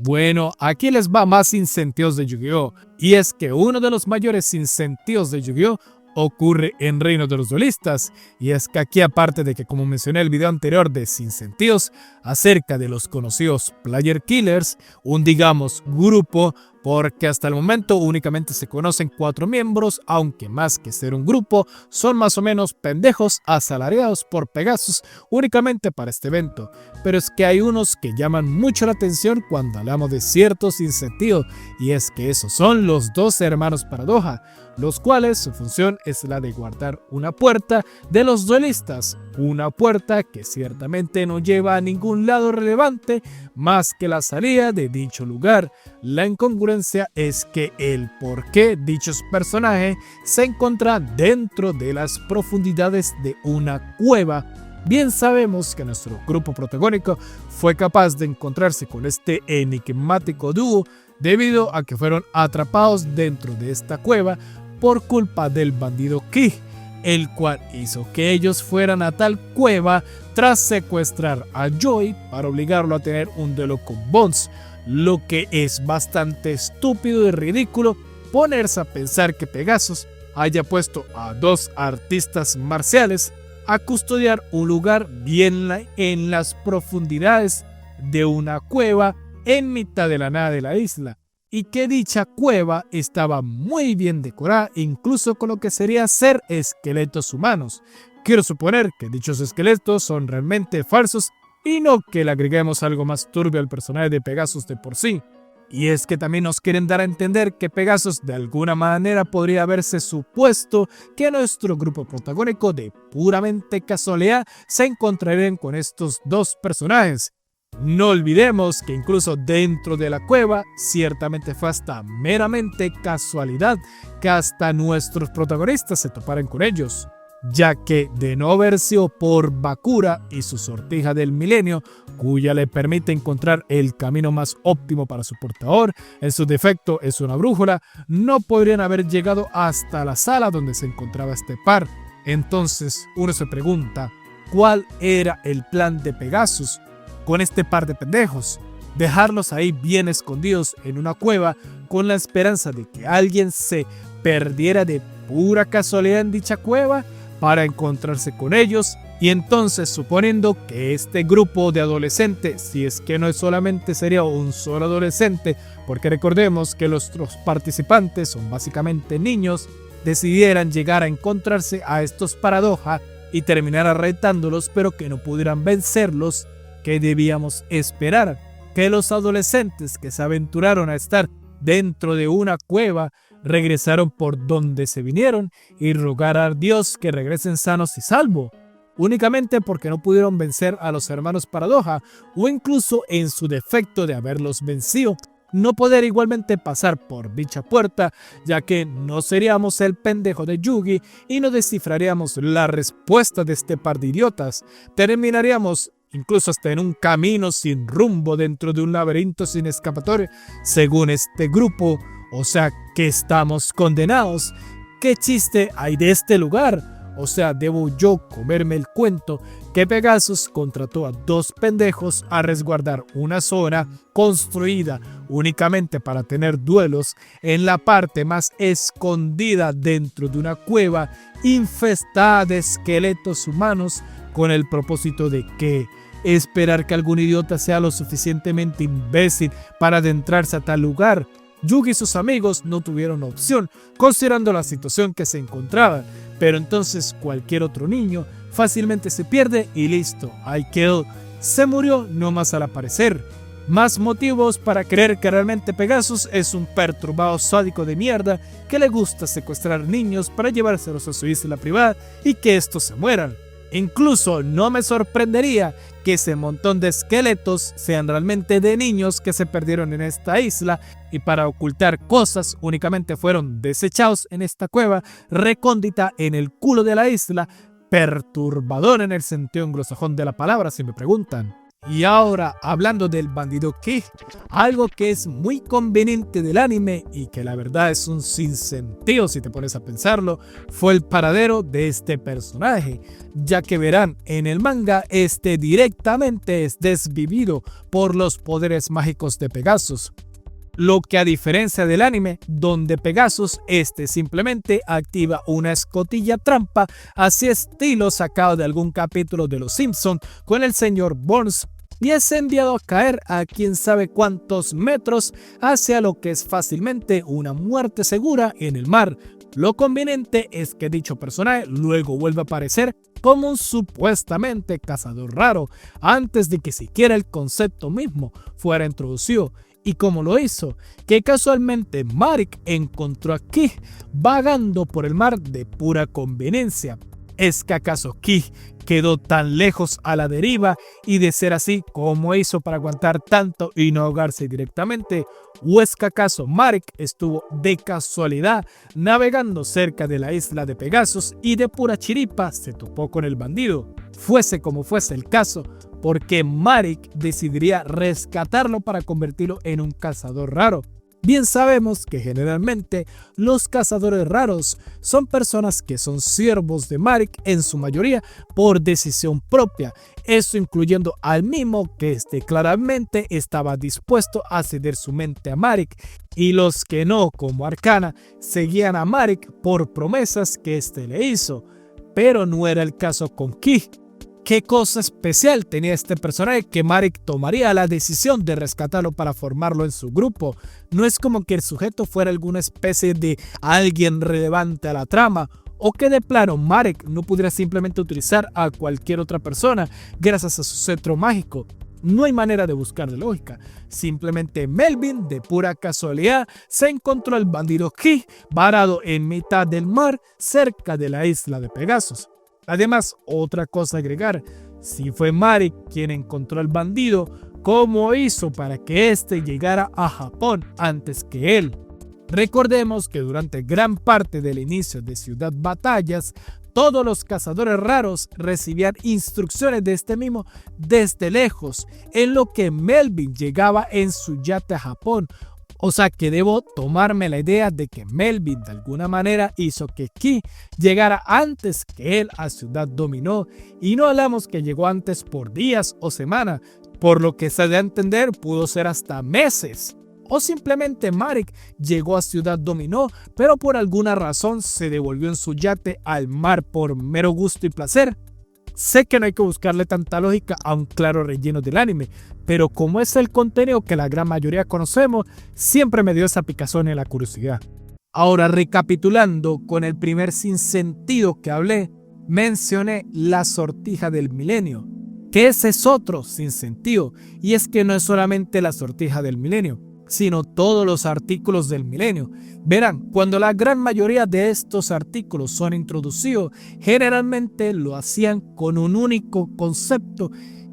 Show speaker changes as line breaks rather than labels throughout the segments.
Bueno, aquí les va más incentives de Yu-Gi-Oh! Y es que uno de los mayores incentives de Yu-Gi-Oh! Ocurre en Reino de los Duelistas, y es que aquí, aparte de que, como mencioné en el video anterior de Sin Sentidos, acerca de los conocidos Player Killers, un digamos grupo, porque hasta el momento únicamente se conocen 4 miembros, aunque más que ser un grupo, son más o menos pendejos asalariados por Pegasus únicamente para este evento. Pero es que hay unos que llaman mucho la atención cuando hablamos de ciertos incentivos, y es que esos son los 2 hermanos Paradoja, los cuales su función es la de guardar una puerta de los duelistas, una puerta que ciertamente no lleva a ningún lado relevante más que la salida de dicho lugar. La incongruencia es que el por qué dichos personajes se encuentran dentro de las profundidades de una cueva. Bien sabemos que nuestro grupo protagónico fue capaz de encontrarse con este enigmático dúo debido a que fueron atrapados dentro de esta cueva por culpa del bandido Ki, el cual hizo que ellos fueran a tal cueva tras secuestrar a Joy para obligarlo a tener un duelo con Bones, lo que es bastante estúpido y ridículo ponerse a pensar que Pegasus haya puesto a 2 artistas marciales a custodiar un lugar bien en las profundidades de una cueva en mitad de la nada de la isla, y que dicha cueva estaba muy bien decorada, incluso con lo que sería ser esqueletos humanos. Quiero suponer que dichos esqueletos son realmente falsos y no que le agreguemos algo más turbio al personaje de Pegasus de por sí. Y es que también nos quieren dar a entender que Pegasus de alguna manera podría haberse supuesto que nuestro grupo protagónico de puramente casualidad se encontrarían con estos 2 personajes. No olvidemos que incluso dentro de la cueva ciertamente fue hasta meramente casualidad que hasta nuestros protagonistas se toparan con ellos, ya que de no haber sido por Bakura y su sortija del milenio, cuya le permite encontrar el camino más óptimo para su portador, en su defecto es una brújula, no podrían haber llegado hasta la sala donde se encontraba este par. Entonces uno se pregunta, ¿cuál era el plan de Pegasus con este par de pendejos? Dejarlos ahí bien escondidos en una cueva con la esperanza de que alguien se perdiera de pura casualidad en dicha cueva para encontrarse con ellos, y entonces suponiendo que este grupo de adolescentes, si es que no solamente sería un solo adolescente, porque recordemos que los otros participantes son básicamente niños, decidieran llegar a encontrarse a estos Paradoja y terminar retándolos, pero que no pudieran vencerlos, ¿qué debíamos esperar? Que los adolescentes que se aventuraron a estar dentro de una cueva regresaron por donde se vinieron y rogar a Dios que regresen sanos y salvos, únicamente porque no pudieron vencer a los hermanos Paradoja, o incluso en su defecto de haberlos vencido, no poder igualmente pasar por dicha puerta, ya que no seríamos el pendejo de Yugi y no descifraríamos la respuesta de este par de idiotas. Terminaríamos incluso hasta en un camino sin rumbo dentro de un laberinto sin escapatoria, según este grupo. O sea que estamos condenados. ¿Qué chiste hay de este lugar? O sea, ¿debo yo comerme el cuento que Pegasus contrató a 2 pendejos a resguardar una zona construida únicamente para tener duelos en la parte más escondida dentro de una cueva infestada de esqueletos humanos, con el propósito de que esperar que algún idiota sea lo suficientemente imbécil para adentrarse a tal lugar? Yugi y sus amigos no tuvieron opción, considerando la situación que se encontraban, pero entonces cualquier otro niño fácilmente se pierde y listo, ahí quedó, se murió nomás al aparecer. Más motivos para creer que realmente Pegasus es un perturbado sádico de mierda que le gusta secuestrar niños para llevárselos a su isla privada y que estos se mueran. Incluso no me sorprendería que ese montón de esqueletos sean realmente de niños que se perdieron en esta isla y para ocultar cosas únicamente fueron desechados en esta cueva recóndita en el culo de la isla, perturbador en el sentido anglosajón de la palabra si me preguntan. Y ahora, hablando del bandido Ki, algo que es muy conveniente del anime y que la verdad es un sinsentido si te pones a pensarlo, fue el paradero de este personaje, ya que verán, en el manga directamente es desvivido por los poderes mágicos de Pegasus. Lo que a diferencia del anime, donde Pegasus simplemente activa una escotilla trampa, así estilo sacado de algún capítulo de Los Simpson con el señor Burns, y es enviado a caer a quién sabe cuántos metros hacia lo que es fácilmente una muerte segura en el mar. Lo conveniente es que dicho personaje luego vuelva a aparecer como un supuestamente cazador raro, antes de que siquiera el concepto mismo fuera introducido. ¿Y cómo lo hizo? Que casualmente Marik encontró a Ki vagando por el mar de pura conveniencia. ¿Es que acaso Ki quedó tan lejos a la deriva y de ser así, cómo hizo para aguantar tanto y no ahogarse directamente? ¿O es que acaso Marik estuvo de casualidad navegando cerca de la isla de Pegasus y de pura chiripa se topó con el bandido? Fuese como fuese el caso, porque Marik decidiría rescatarlo para convertirlo en un cazador raro. Bien sabemos que generalmente los cazadores raros son personas que son siervos de Marik en su mayoría por decisión propia, eso incluyendo al mismo que claramente estaba dispuesto a ceder su mente a Marik, y los que no, como Arcana, seguían a Marik por promesas que le hizo, pero no era el caso con Ki. ¿Qué cosa especial tenía este personaje que Marik tomaría la decisión de rescatarlo para formarlo en su grupo? No es como que el sujeto fuera alguna especie de alguien relevante a la trama, o que de plano Marik no pudiera simplemente utilizar a cualquier otra persona gracias a su cetro mágico. No hay manera de buscarle lógica. Simplemente Melvin, de pura casualidad, se encontró al bandido Ki varado en mitad del mar cerca de la isla de Pegasus. Además, otra cosa a agregar, si fue Marik quien encontró al bandido, ¿cómo hizo para que llegara a Japón antes que él? Recordemos que durante gran parte del inicio de Ciudad Batallas, todos los cazadores raros recibían instrucciones de mismo desde lejos, en lo que Melvin llegaba en su yate a Japón. O sea que debo tomarme la idea de que Melvin de alguna manera hizo que Ki llegara antes que él a Ciudad Dominó, y no hablamos que llegó antes por días o semanas, por lo que se da a entender pudo ser hasta meses. O simplemente Marik llegó a Ciudad Dominó, pero por alguna razón se devolvió en su yate al mar por mero gusto y placer. Sé que no hay que buscarle tanta lógica a un claro relleno del anime, pero como es el contenido que la gran mayoría conocemos, siempre me dio esa picazón en la curiosidad. Ahora, recapitulando con el primer sinsentido que hablé, mencioné la sortija del milenio, que ese es otro sinsentido, y es que no es solamente la sortija del milenio, sino todos los artículos del milenio. Verán, cuando la gran mayoría de estos artículos son introducidos, generalmente lo hacían con un único concepto,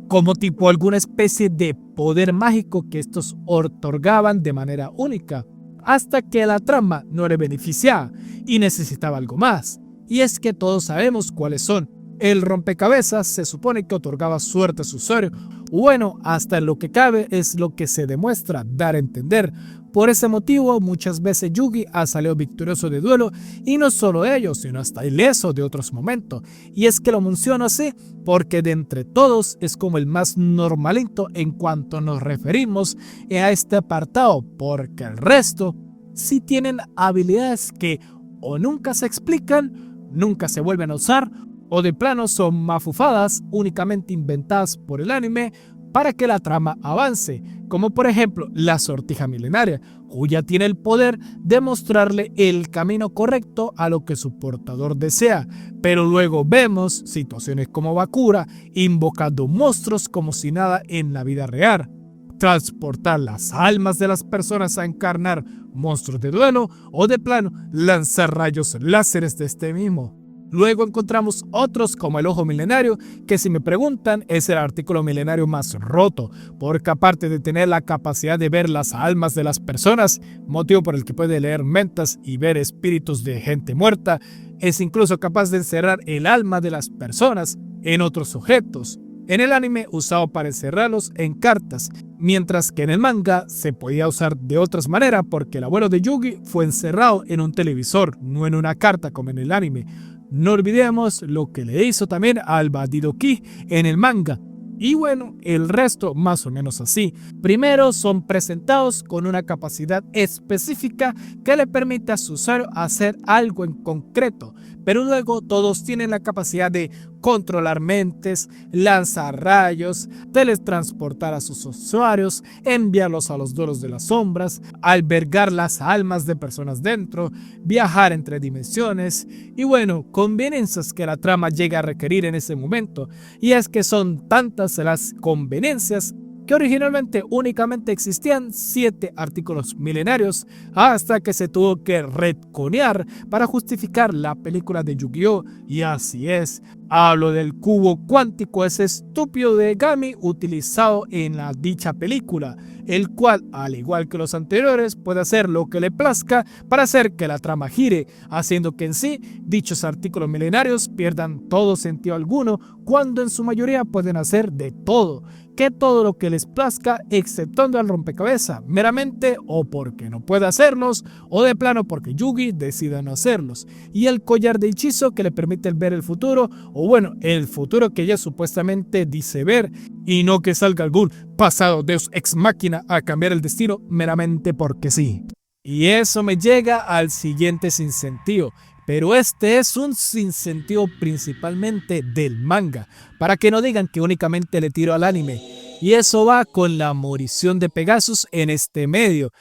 como tipo alguna especie de poder mágico que estos otorgaban de manera única, hasta que la trama no le beneficiaba y necesitaba algo más. Y es que todos sabemos cuáles son. El rompecabezas se supone que otorgaba suerte a su usuario. Bueno, hasta en lo que cabe es lo que se demuestra dar a entender. Por ese motivo, muchas veces Yugi ha salido victorioso de duelo, y no solo ello, sino hasta ileso de otros momentos. Y es que lo menciono así porque de entre todos es como el más normalito en cuanto nos referimos a este apartado, porque el resto sí tienen habilidades que o nunca se explican, nunca se vuelven a usar, o de plano son mafufadas únicamente inventadas por el anime para que la trama avance, como por ejemplo la sortija milenaria, cuya tiene el poder de mostrarle el camino correcto a lo que su portador desea, pero luego vemos situaciones como Bakura invocando monstruos como si nada en la vida real, transportar las almas de las personas a encarnar monstruos de duelo, o de plano lanzar rayos láseres de mismo. Luego encontramos otros como el ojo milenario, que si me preguntan es el artículo milenario más roto, porque aparte de tener la capacidad de ver las almas de las personas, motivo por el que puede leer mentes y ver espíritus de gente muerta, es incluso capaz de encerrar el alma de las personas en otros sujetos. en el anime usado para encerrarlos en cartas, mientras que en el manga se podía usar de otras maneras porque el abuelo de Yugi fue encerrado en un televisor, no en una carta como en el anime. No olvidemos lo que le hizo también al bandido Ki en el manga. Y bueno, el resto más o menos así. Primero son presentados con una capacidad específica que le permite a su usuario hacer algo en concreto, pero luego todos tienen la capacidad de controlar mentes, lanzar rayos, teletransportar a sus usuarios, enviarlos a los duelos de las sombras, albergar las almas de personas dentro, viajar entre dimensiones y bueno, conveniencias que la trama llega a requerir en ese momento. Y es que son tantas las conveniencias que originalmente únicamente existían 7 artículos milenarios hasta que se tuvo que retconear para justificar la película de Yu-Gi-Oh! Y así es, hablo del cubo cuántico, ese estúpido de Gami utilizado en la dicha película, el cual, al igual que los anteriores, puede hacer lo que le plazca para hacer que la trama gire, haciendo que en sí dichos artículos milenarios pierdan todo sentido alguno, cuando en su mayoría pueden hacer de todo, que todo lo que les plazca, exceptuando al rompecabezas, meramente o porque no puede hacerlos, o de plano porque Yugi decide no hacerlos, y el collar de hechizo que le permite ver el futuro, o bueno, el futuro que ella supuestamente dice ver, y no que salga algún pasado Deus ex machina a cambiar el destino meramente porque sí. Y eso me llega al siguiente sinsentido, pero este es un sinsentido principalmente del manga, para que no digan que únicamente le tiro al anime. Y eso va con la morición de Pegasus en este medio.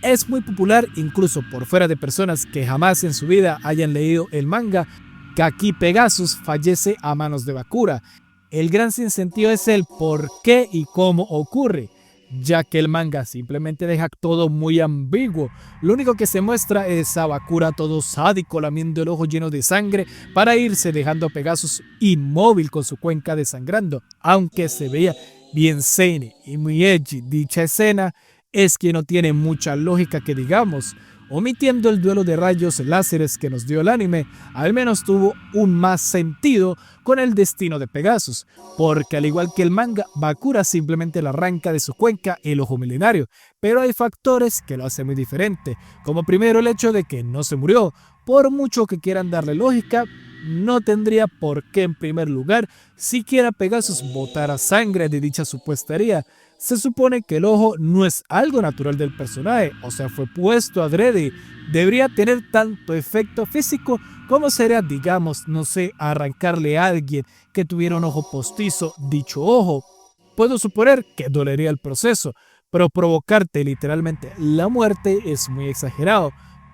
Es muy popular incluso por fuera de personas que jamás en su vida hayan leído el manga, que aquí Pegasus fallece a manos de Bakura. El gran sinsentido es el por qué y cómo ocurre, ya que el manga simplemente deja todo muy ambiguo. Lo único que se muestra es a Bakura todo sádico lamiendo el ojo lleno de sangre para irse dejando a Pegasus inmóvil con su cuenca desangrando. Aunque se veía bien seinen y muy edgy dicha escena, es que no tiene mucha lógica que digamos. Omitiendo el duelo de rayos láseres que nos dio el anime, al menos tuvo un más sentido con el destino de Pegasus, porque al igual que el manga, Bakura simplemente le arranca de su cuenca el ojo milenario, pero hay factores que lo hacen muy diferente, como primero el hecho de que no se murió. Por mucho que quieran darle lógica, no tendría por qué en primer lugar siquiera Pegasus botara sangre de dicha supuesta herida. Se supone que el ojo no es algo natural del personaje, o sea, fue puesto adrede. Debería tener tanto efecto físico como sería, digamos, no sé, arrancarle a alguien que tuviera un ojo postizo dicho ojo. Puedo suponer que dolería el proceso, pero provocarte literalmente la muerte es muy exagerado.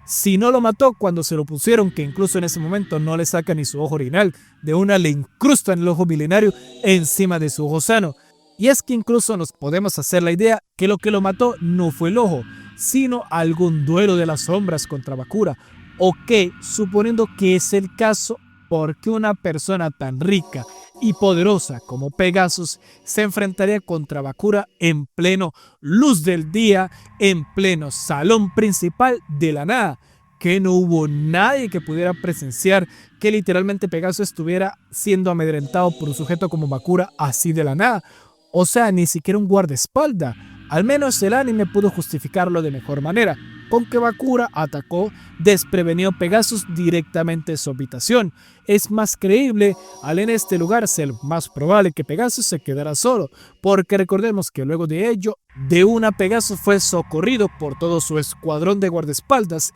Si no lo mató cuando se lo pusieron, que incluso en ese momento no le saca ni su ojo original, de una le incrustan el ojo milenario encima de su ojo sano. Y es que incluso nos podemos hacer la idea que lo mató no fue el ojo, sino algún duelo de las sombras contra Bakura. O que, suponiendo que es el caso, porque una persona tan rica y poderosa como Pegasus se enfrentaría contra Bakura en pleno luz del día, en pleno salón principal de la nada, que no hubo nadie que pudiera presenciar que literalmente Pegasus estuviera siendo amedrentado por un sujeto como Bakura así de la nada. O sea, ni siquiera un guardaespaldas. Al menos el anime pudo justificarlo de mejor manera, con que Bakura atacó desprevenido a Pegasus directamente en su habitación. Es más creíble al en este lugar ser más probable que Pegasus se quedara solo, porque recordemos que luego de ello, de una Pegasus fue socorrido por todo su escuadrón de guardaespaldas.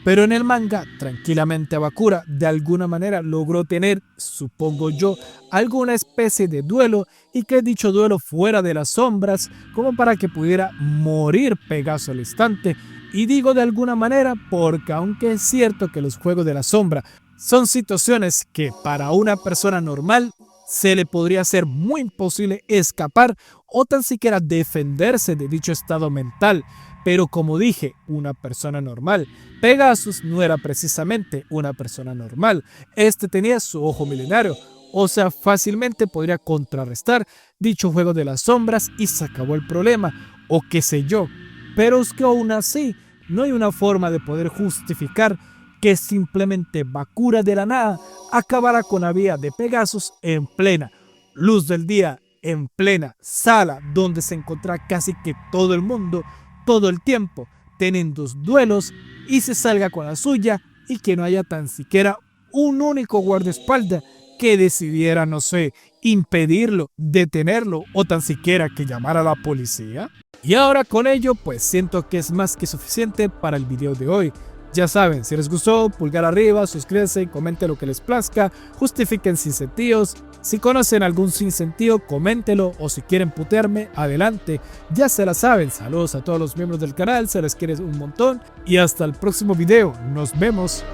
Pero en el manga, tranquilamente Bakura de alguna manera logró tener, supongo yo, alguna especie de duelo y que dicho duelo fuera de las sombras como para que pudiera morir Pegasus al instante. Y digo de alguna manera porque aunque es cierto que los juegos de la sombra son situaciones que para una persona normal se le podría ser muy imposible escapar o tan siquiera defenderse de dicho estado mental. Pero como dije, una persona normal. Pegasus no era precisamente una persona normal. Este tenía su ojo milenario, o sea, fácilmente podría contrarrestar dicho juego de las sombras y se acabó el problema, o qué sé yo. Pero es que aún así, no hay una forma de poder justificar que simplemente Bakura de la nada acabara con la vida de Pegasus en plena luz del día, en plena sala donde se encuentra casi que todo el mundo, todo el tiempo, teniendo duelos y se salga con la suya y que no haya tan siquiera un único guardaespaldas que decidiera, no sé, impedirlo, detenerlo o tan siquiera que llamara a la policía. Y ahora con ello pues siento que es más que suficiente para el video de hoy. Ya saben, si les gustó, pulgar arriba, suscríbanse, comenten lo que les plazca, justifiquen sinsentidos. Si conocen algún sinsentido, coméntelo, o si quieren putearme, adelante. Ya se la saben, saludos a todos los miembros del canal, se les quiere un montón y hasta el próximo video, nos vemos.